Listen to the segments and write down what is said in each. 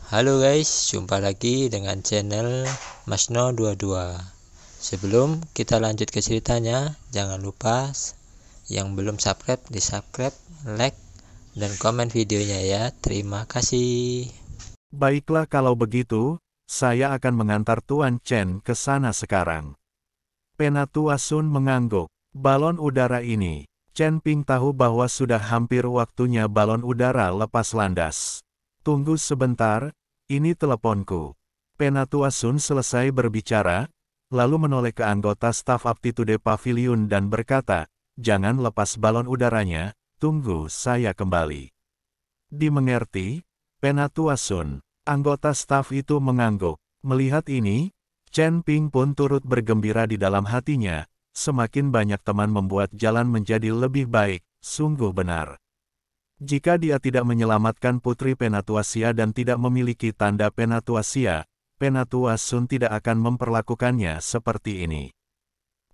Halo guys, jumpa lagi dengan channel Masno22. Sebelum kita lanjut ke ceritanya, jangan lupa yang belum subscribe di subscribe, like, dan komen videonya ya. Terima kasih. Baiklah kalau begitu, saya akan mengantar Tuan Chen ke sana sekarang. Penatua Sun mengangguk. Balon udara ini. Chen Ping tahu bahwa sudah hampir waktunya balon udara lepas landas. Tunggu sebentar, ini teleponku. Penatua Sun selesai berbicara, lalu menoleh ke anggota staf Aptitude Pavilion dan berkata, "Jangan lepas balon udaranya, tunggu saya kembali." Dimengerti, Penatua Sun. Anggota staf itu mengangguk. Melihat ini, Chen Ping pun turut bergembira di dalam hatinya. Semakin banyak teman membuat jalan menjadi lebih baik, sungguh benar. Jika dia tidak menyelamatkan Putri Penatuasia dan tidak memiliki tanda Penatuasia, Penatua Sun tidak akan memperlakukannya seperti ini.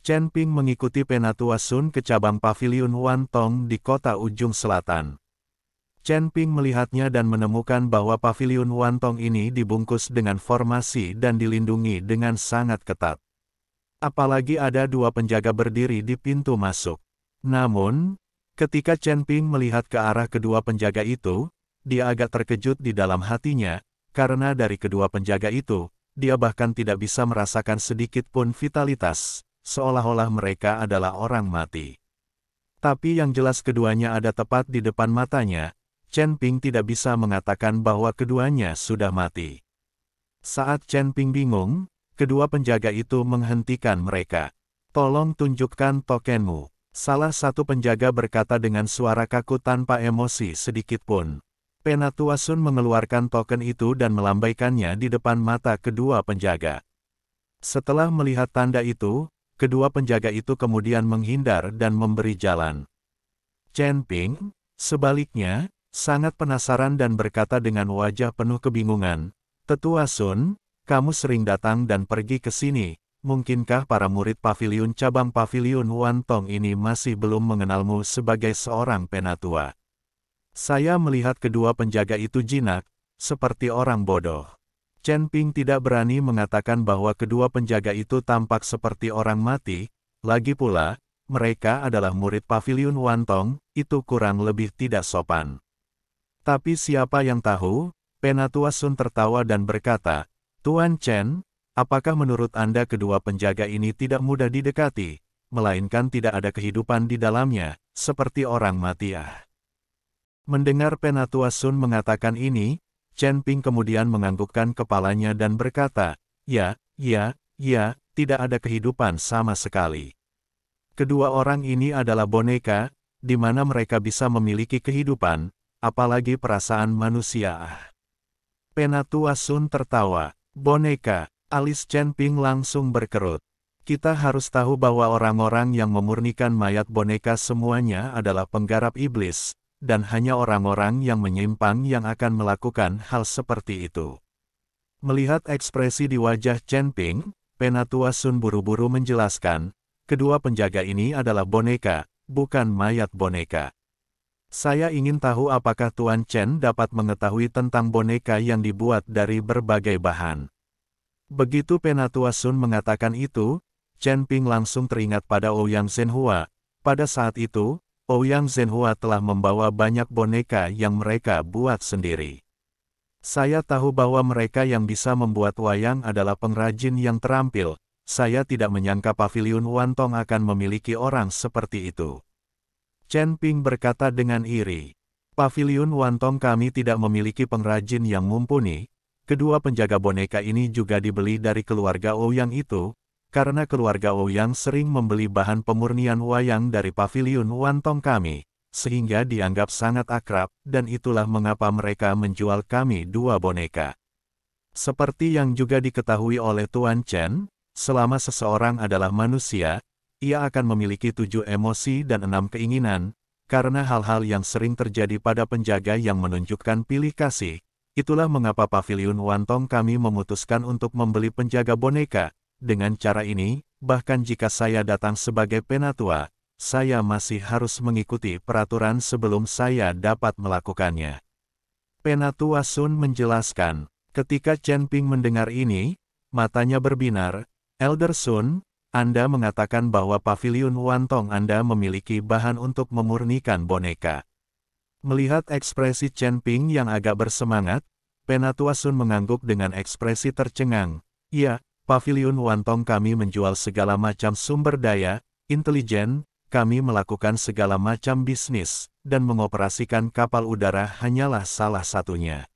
Chen Ping mengikuti Penatua Sun ke cabang pavilion Wan Tong di kota ujung selatan. Chen Ping melihatnya dan menemukan bahwa pavilion Wan Tong ini dibungkus dengan formasi dan dilindungi dengan sangat ketat. Apalagi ada dua penjaga berdiri di pintu masuk. Namun, ketika Chen Ping melihat ke arah kedua penjaga itu, dia agak terkejut di dalam hatinya, karena dari kedua penjaga itu, dia bahkan tidak bisa merasakan sedikit pun vitalitas, seolah-olah mereka adalah orang mati. Tapi yang jelas keduanya ada tepat di depan matanya. Chen Ping tidak bisa mengatakan bahwa keduanya sudah mati. Saat Chen Ping bingung, kedua penjaga itu menghentikan mereka. "Tolong tunjukkan tokenmu." Salah satu penjaga berkata dengan suara kaku tanpa emosi sedikit pun. Penatua Sun mengeluarkan token itu dan melambaikannya di depan mata kedua penjaga. Setelah melihat tanda itu, kedua penjaga itu kemudian menghindar dan memberi jalan. Chen Ping, sebaliknya, sangat penasaran dan berkata dengan wajah penuh kebingungan, "Tetua Sun, kamu sering datang dan pergi ke sini, mungkinkah para murid pavilion cabang pavilion Wan Tong ini masih belum mengenalmu sebagai seorang penatua?" Saya melihat kedua penjaga itu jinak, seperti orang bodoh. Chen Ping tidak berani mengatakan bahwa kedua penjaga itu tampak seperti orang mati, lagi pula, mereka adalah murid pavilion Wan Tong, itu kurang lebih tidak sopan. Tapi siapa yang tahu? Penatua Sun tertawa dan berkata, "Tuan Chen, apakah menurut Anda kedua penjaga ini tidak mudah didekati, melainkan tidak ada kehidupan di dalamnya, seperti orang mati ah?" Mendengar Penatua Sun mengatakan ini, Chen Ping kemudian menganggukkan kepalanya dan berkata, "Ya, tidak ada kehidupan sama sekali. Kedua orang ini adalah boneka, di mana mereka bisa memiliki kehidupan, apalagi perasaan manusia ah." Penatua Sun tertawa. "Boneka," alis Chen Ping langsung berkerut. "Kita harus tahu bahwa orang-orang yang memurnikan mayat boneka semuanya adalah penggarap iblis, dan hanya orang-orang yang menyimpang yang akan melakukan hal seperti itu." Melihat ekspresi di wajah Chen Ping, Penatua Sun buru-buru menjelaskan, "Kedua penjaga ini adalah boneka, bukan mayat boneka. Saya ingin tahu apakah Tuan Chen dapat mengetahui tentang boneka yang dibuat dari berbagai bahan." Begitu Penatua Sun mengatakan itu, Chen Ping langsung teringat pada Ouyang Zhenhua. Pada saat itu, Ouyang Zhenhua telah membawa banyak boneka yang mereka buat sendiri. "Saya tahu bahwa mereka yang bisa membuat wayang adalah pengrajin yang terampil. Saya tidak menyangka pavilion Wan Tong akan memiliki orang seperti itu." Chen Ping berkata dengan iri. "Pavilion Wan Tong kami tidak memiliki pengrajin yang mumpuni." Kedua penjaga boneka ini juga dibeli dari keluarga Ouyang itu, karena keluarga Ouyang sering membeli bahan pemurnian wayang dari pavilion Wan Tong kami, sehingga dianggap sangat akrab, dan itulah mengapa mereka menjual kami dua boneka. Seperti yang juga diketahui oleh Tuan Chen, selama seseorang adalah manusia, ia akan memiliki 7 emosi dan 6 keinginan, karena hal-hal yang sering terjadi pada penjaga yang menunjukkan pilih kasih. Itulah mengapa pavilion Wan Tong kami memutuskan untuk membeli penjaga boneka. Dengan cara ini, bahkan jika saya datang sebagai penatua, saya masih harus mengikuti peraturan sebelum saya dapat melakukannya. Penatua Sun menjelaskan, Ketika Chen Ping mendengar ini, matanya berbinar. Elder Sun, Anda mengatakan bahwa paviliun Wantong Anda memiliki bahan untuk memurnikan boneka. Melihat ekspresi Chen Ping yang agak bersemangat, Penatua Sun mengangguk dengan ekspresi tercengang. Iya, paviliun Wantong kami menjual segala macam sumber daya, intelijen, kami melakukan segala macam bisnis, dan mengoperasikan kapal udara hanyalah salah satunya.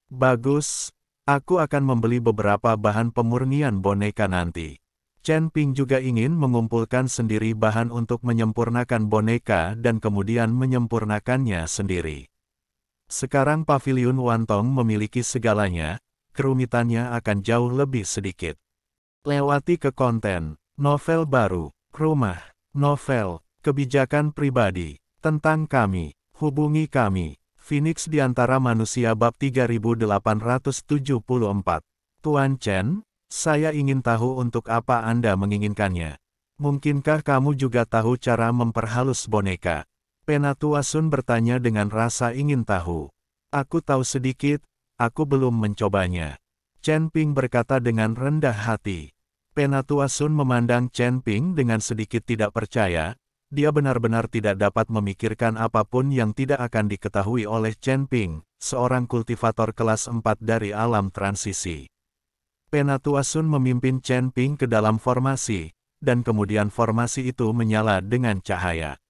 Bagus, aku akan membeli beberapa bahan pemurnian boneka nanti. Chen Ping juga ingin mengumpulkan sendiri bahan untuk menyempurnakan boneka dan kemudian menyempurnakannya sendiri. Sekarang paviliun Wantong memiliki segalanya, kerumitannya akan jauh lebih sedikit. Lewati ke konten, novel baru, rumah, novel, kebijakan pribadi, tentang kami, hubungi kami. Phoenix di antara manusia bab 3874. Tuan Chen, saya ingin tahu untuk apa Anda menginginkannya. Mungkinkah kamu juga tahu cara memperhalus boneka? Penatua Sun bertanya dengan rasa ingin tahu. Aku tahu sedikit, aku belum mencobanya. Chen Ping berkata dengan rendah hati. Penatua Sun memandang Chen Ping dengan sedikit tidak percaya. Dia benar-benar tidak dapat memikirkan apapun yang tidak akan diketahui oleh Chen Ping, seorang kultivator kelas 4 dari alam transisi. Penatua Sun memimpin Chen Ping ke dalam formasi, dan kemudian formasi itu menyala dengan cahaya.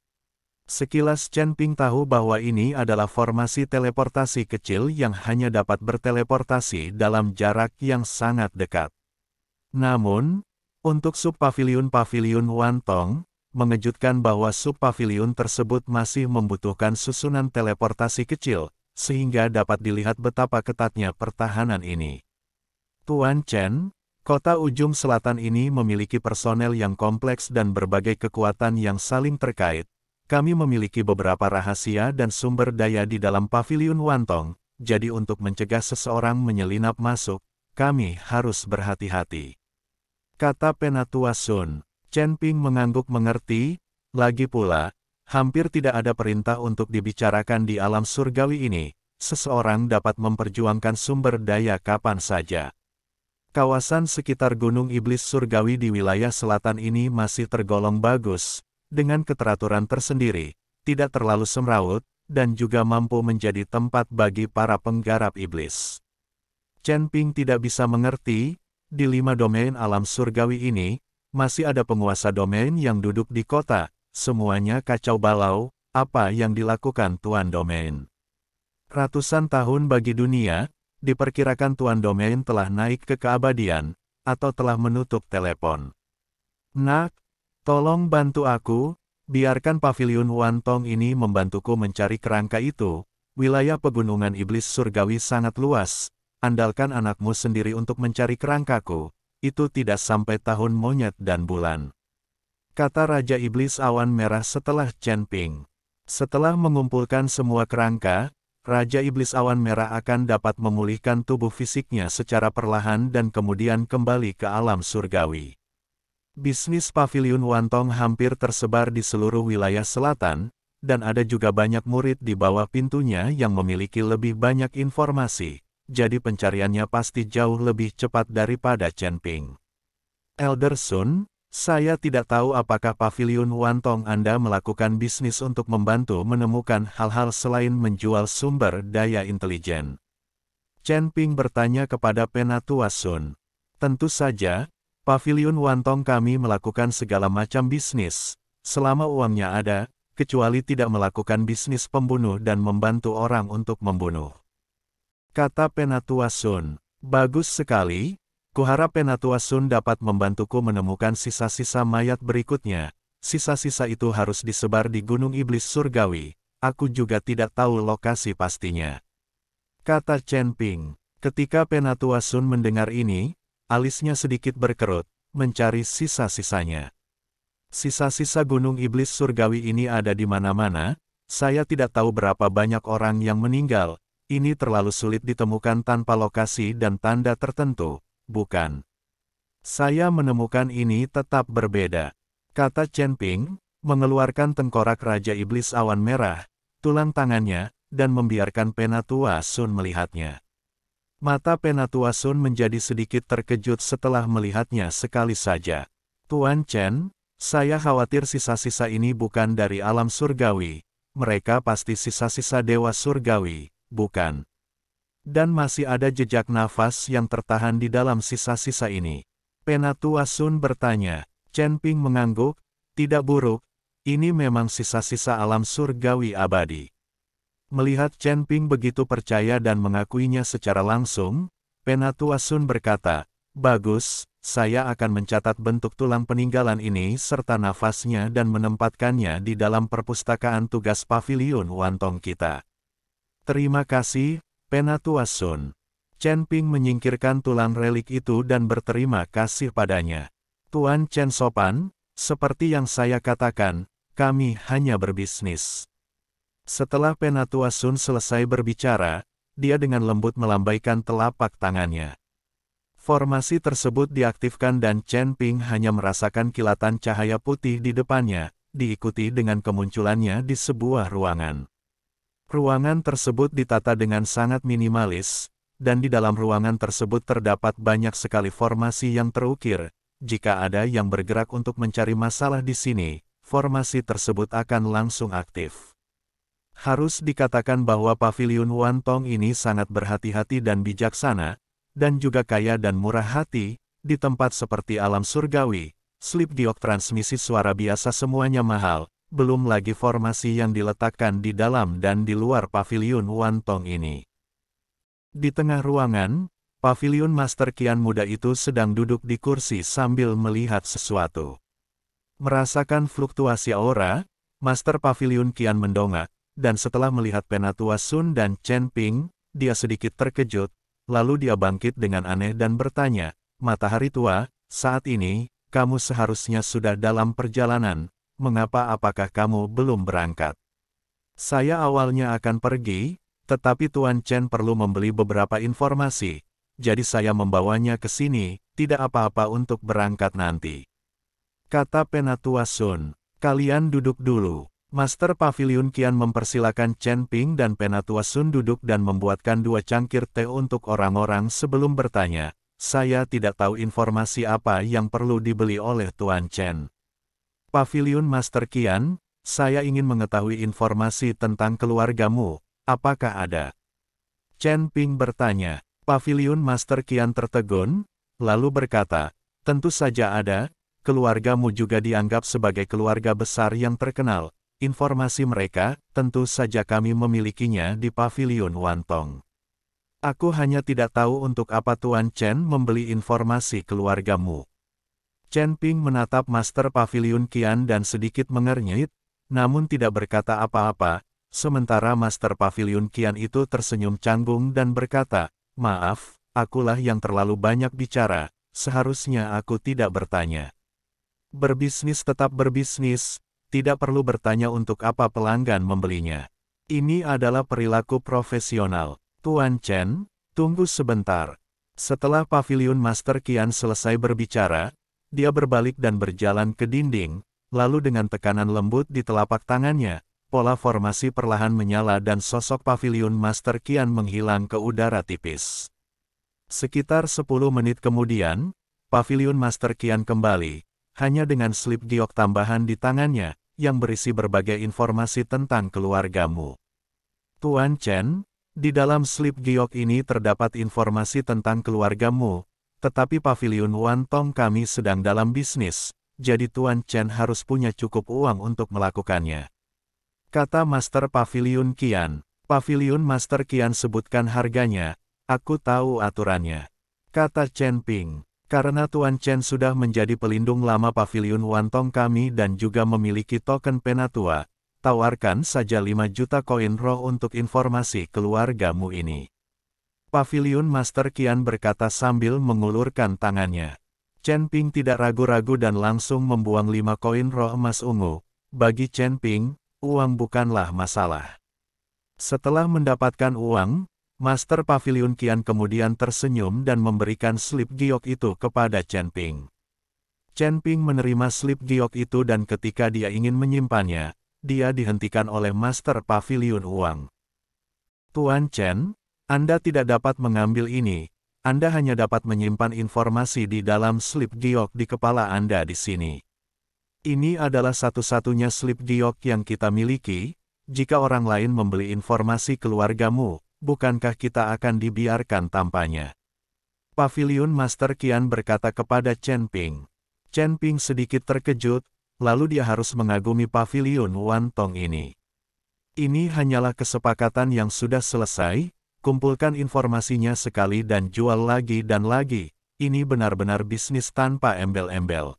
Sekilas Chen Ping tahu bahwa ini adalah formasi teleportasi kecil yang hanya dapat berteleportasi dalam jarak yang sangat dekat. Namun, untuk subpaviliun-paviliun Wantong, mengejutkan bahwa subpaviliun tersebut masih membutuhkan susunan teleportasi kecil, sehingga dapat dilihat betapa ketatnya pertahanan ini. Tuan Chen, kota ujung selatan ini memiliki personel yang kompleks dan berbagai kekuatan yang saling terkait. Kami memiliki beberapa rahasia dan sumber daya di dalam paviliun Wantong, jadi untuk mencegah seseorang menyelinap masuk, kami harus berhati-hati. Kata Penatua Sun. Chen Ping mengangguk mengerti, lagi pula, hampir tidak ada perintah untuk dibicarakan di alam surgawi ini, seseorang dapat memperjuangkan sumber daya kapan saja. Kawasan sekitar Gunung Iblis Surgawi di wilayah selatan ini masih tergolong bagus, dengan keteraturan tersendiri, tidak terlalu semrawut, dan juga mampu menjadi tempat bagi para penggarap iblis. Chen Ping tidak bisa mengerti, di 5 domain alam surgawi ini, masih ada penguasa domain yang duduk di kota, semuanya kacau balau, apa yang dilakukan Tuan Domain. Ratusan tahun bagi dunia, diperkirakan Tuan Domain telah naik ke keabadian, atau telah menutup telepon. Nak, tolong bantu aku, biarkan paviliun Wantong ini membantuku mencari kerangka itu, wilayah pegunungan iblis surgawi sangat luas, andalkan anakmu sendiri untuk mencari kerangkaku. Itu tidak sampai tahun monyet dan bulan. Kata Raja Iblis Awan Merah setelah Chen Ping. Setelah mengumpulkan semua kerangka, Raja Iblis Awan Merah akan dapat memulihkan tubuh fisiknya secara perlahan dan kemudian kembali ke alam surgawi. Bisnis paviliun Wantong hampir tersebar di seluruh wilayah selatan, dan ada juga banyak murid di bawah pintunya yang memiliki lebih banyak informasi. Jadi pencariannya pasti jauh lebih cepat daripada Chen Ping. Elder Sun, saya tidak tahu apakah paviliun Wantong Anda melakukan bisnis untuk membantu menemukan hal-hal selain menjual sumber daya intelijen. Chen Ping bertanya kepada Penatua Sun. Tentu saja, paviliun Wantong kami melakukan segala macam bisnis, selama uangnya ada, kecuali tidak melakukan bisnis pembunuh dan membantu orang untuk membunuh. Kata Penatua Sun, bagus sekali, kuharap Penatua Sun dapat membantuku menemukan sisa-sisa mayat berikutnya, sisa-sisa itu harus disebar di Gunung Iblis Surgawi, aku juga tidak tahu lokasi pastinya. Kata Chen Ping, ketika Penatua Sun mendengar ini, alisnya sedikit berkerut, mencari sisa-sisanya. Sisa-sisa Gunung Iblis Surgawi ini ada di mana-mana, saya tidak tahu berapa banyak orang yang meninggal. Ini terlalu sulit ditemukan tanpa lokasi dan tanda tertentu, bukan? Saya menemukan ini tetap berbeda. Kata Chen Ping, mengeluarkan tengkorak Raja Iblis Awan Merah, tulang tangannya, dan membiarkan Penatua Sun melihatnya. Mata Penatua Sun menjadi sedikit terkejut setelah melihatnya sekali saja. Tuan Chen, saya khawatir sisa-sisa ini bukan dari alam surgawi. Mereka pasti sisa-sisa dewa surgawi, bukan? Dan masih ada jejak nafas yang tertahan di dalam sisa-sisa ini. Penatua Sun bertanya. Chen Ping mengangguk, tidak buruk, ini memang sisa-sisa alam surgawi abadi. Melihat Chen Ping begitu percaya dan mengakuinya secara langsung, Penatua Sun berkata, bagus, saya akan mencatat bentuk tulang peninggalan ini serta nafasnya dan menempatkannya di dalam perpustakaan tugas paviliun Wantong kita. Terima kasih, Penatua Sun. Chen Ping menyingkirkan tulang relik itu dan berterima kasih padanya. Tuan Chen sopan, seperti yang saya katakan, kami hanya berbisnis. Setelah Penatua Sun selesai berbicara, dia dengan lembut melambaikan telapak tangannya. Formasi tersebut diaktifkan dan Chen Ping hanya merasakan kilatan cahaya putih di depannya, diikuti dengan kemunculannya di sebuah ruangan. Ruangan tersebut ditata dengan sangat minimalis, dan di dalam ruangan tersebut terdapat banyak sekali formasi yang terukir. Jika ada yang bergerak untuk mencari masalah di sini, formasi tersebut akan langsung aktif. Harus dikatakan bahwa paviliun Wantong ini sangat berhati-hati dan bijaksana, dan juga kaya dan murah hati, di tempat seperti alam surgawi, slip giok transmisi suara biasa semuanya mahal, belum lagi formasi yang diletakkan di dalam dan di luar paviliun Wantong ini. Di tengah ruangan, paviliun Master Qian muda itu sedang duduk di kursi sambil melihat sesuatu. Merasakan fluktuasi aura, Master Paviliun Qian mendongak, dan setelah melihat Penatua Sun dan Chen Ping, dia sedikit terkejut, lalu dia bangkit dengan aneh dan bertanya, Matahari Tua, saat ini, kamu seharusnya sudah dalam perjalanan, apakah kamu belum berangkat? Saya awalnya akan pergi, tetapi Tuan Chen perlu membeli beberapa informasi, jadi saya membawanya ke sini, tidak apa-apa untuk berangkat nanti. Kata Penatua Sun, kalian duduk dulu. Master Paviliun Qian mempersilakan Chen Ping dan Penatua Sun duduk dan membuatkan 2 cangkir teh untuk orang-orang sebelum bertanya. Saya tidak tahu informasi apa yang perlu dibeli oleh Tuan Chen. Paviliun Master Qian, saya ingin mengetahui informasi tentang keluargamu, apakah ada? Chen Ping bertanya. Paviliun Master Qian tertegun, lalu berkata, tentu saja ada, keluargamu juga dianggap sebagai keluarga besar yang terkenal. Informasi mereka, tentu saja kami memilikinya di paviliun Wantong. Aku hanya tidak tahu untuk apa Tuan Chen membeli informasi keluargamu. Chen Ping menatap Master Paviliun Qian dan sedikit mengernyit, namun tidak berkata apa-apa, sementara Master Paviliun Qian itu tersenyum canggung dan berkata, maaf, akulah yang terlalu banyak bicara, seharusnya aku tidak bertanya. Berbisnis tetap berbisnis. Tidak perlu bertanya untuk apa pelanggan membelinya. Ini adalah perilaku profesional. Tuan Chen, tunggu sebentar. Setelah Paviliun Master Qian selesai berbicara, dia berbalik dan berjalan ke dinding, lalu dengan tekanan lembut di telapak tangannya, pola formasi perlahan menyala dan sosok Paviliun Master Qian menghilang ke udara tipis. Sekitar 10 menit kemudian, Paviliun Master Qian kembali, hanya dengan slip giok tambahan di tangannya, yang berisi berbagai informasi tentang keluargamu. Tuan Chen, di dalam slip giok ini terdapat informasi tentang keluargamu, tetapi paviliun Wantong kami sedang dalam bisnis, jadi Tuan Chen harus punya cukup uang untuk melakukannya. Kata Master Paviliun Qian. Paviliun Master Qian sebutkan harganya, aku tahu aturannya. Kata Chen Ping. Karena Tuan Chen sudah menjadi pelindung lama paviliun Wantong kami dan juga memiliki token Penatua, tawarkan saja 5 juta koin roh untuk informasi keluargamu ini. Paviliun Master Qian berkata sambil mengulurkan tangannya. Chen Ping tidak ragu-ragu dan langsung membuang 5 koin roh emas ungu. Bagi Chen Ping, uang bukanlah masalah. Setelah mendapatkan uang, Master Paviliun Qian kemudian tersenyum dan memberikan slip giok itu kepada Chen Ping. Chen Ping menerima slip giok itu dan ketika dia ingin menyimpannya, dia dihentikan oleh Master Paviliun Uang. Tuan Chen, Anda tidak dapat mengambil ini, Anda hanya dapat menyimpan informasi di dalam slip giok di kepala Anda di sini. Ini adalah satu-satunya slip giok yang kita miliki. Jika orang lain membeli informasi keluargamu, bukankah kita akan dibiarkan tanpanya? Paviliun Master Qian berkata kepada Chen Ping. Chen Ping sedikit terkejut, lalu dia harus mengagumi Paviliun Wan Tong ini. Ini hanyalah kesepakatan yang sudah selesai, kumpulkan informasinya sekali dan jual lagi dan lagi. Ini benar-benar bisnis tanpa embel-embel.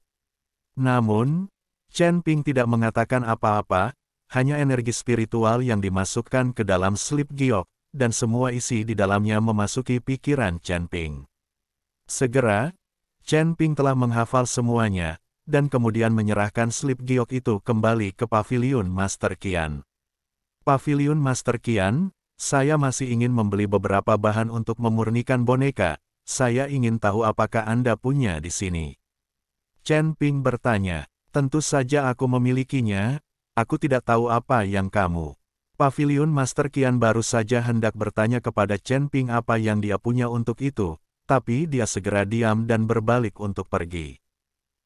Namun, Chen Ping tidak mengatakan apa-apa, hanya energi spiritual yang dimasukkan ke dalam slip giok, dan semua isi di dalamnya memasuki pikiran Chen Ping. Segera, Chen Ping telah menghafal semuanya, dan kemudian menyerahkan slip giok itu kembali ke Paviliun Master Qian. Paviliun Master Qian, saya masih ingin membeli beberapa bahan untuk memurnikan boneka, saya ingin tahu apakah Anda punya di sini. Chen Ping bertanya, tentu saja aku memilikinya. Aku tidak tahu apa yang kamu. Paviliun Master Qian baru saja hendak bertanya kepada Chen Ping apa yang dia punya untuk itu, tapi dia segera diam dan berbalik untuk pergi.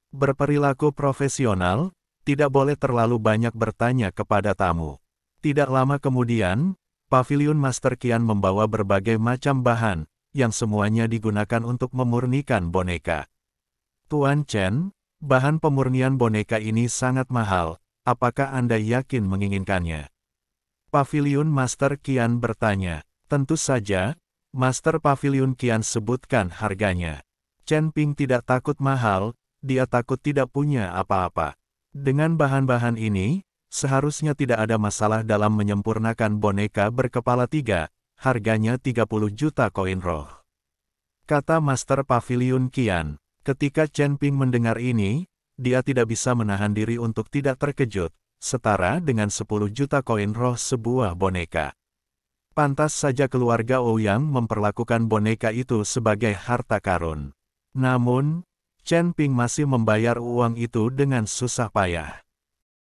Berperilaku profesional, tidak boleh terlalu banyak bertanya kepada tamu. Tidak lama kemudian, Paviliun Master Qian membawa berbagai macam bahan, yang semuanya digunakan untuk memurnikan boneka. Tuan Chen, bahan pemurnian boneka ini sangat mahal. Apakah Anda yakin menginginkannya? Paviliun Master Qian bertanya. Tentu saja, Master Paviliun Qian sebutkan harganya. Chen Ping tidak takut mahal, dia takut tidak punya apa-apa. Dengan bahan-bahan ini, seharusnya tidak ada masalah dalam menyempurnakan boneka berkepala 3, harganya 30 juta koin roh. Kata Master Paviliun Qian. Ketika Chen Ping mendengar ini, dia tidak bisa menahan diri untuk tidak terkejut, setara dengan 10 juta koin roh sebuah boneka. Pantas saja keluarga Ouyang memperlakukan boneka itu sebagai harta karun. Namun, Chen Ping masih membayar uang itu dengan susah payah.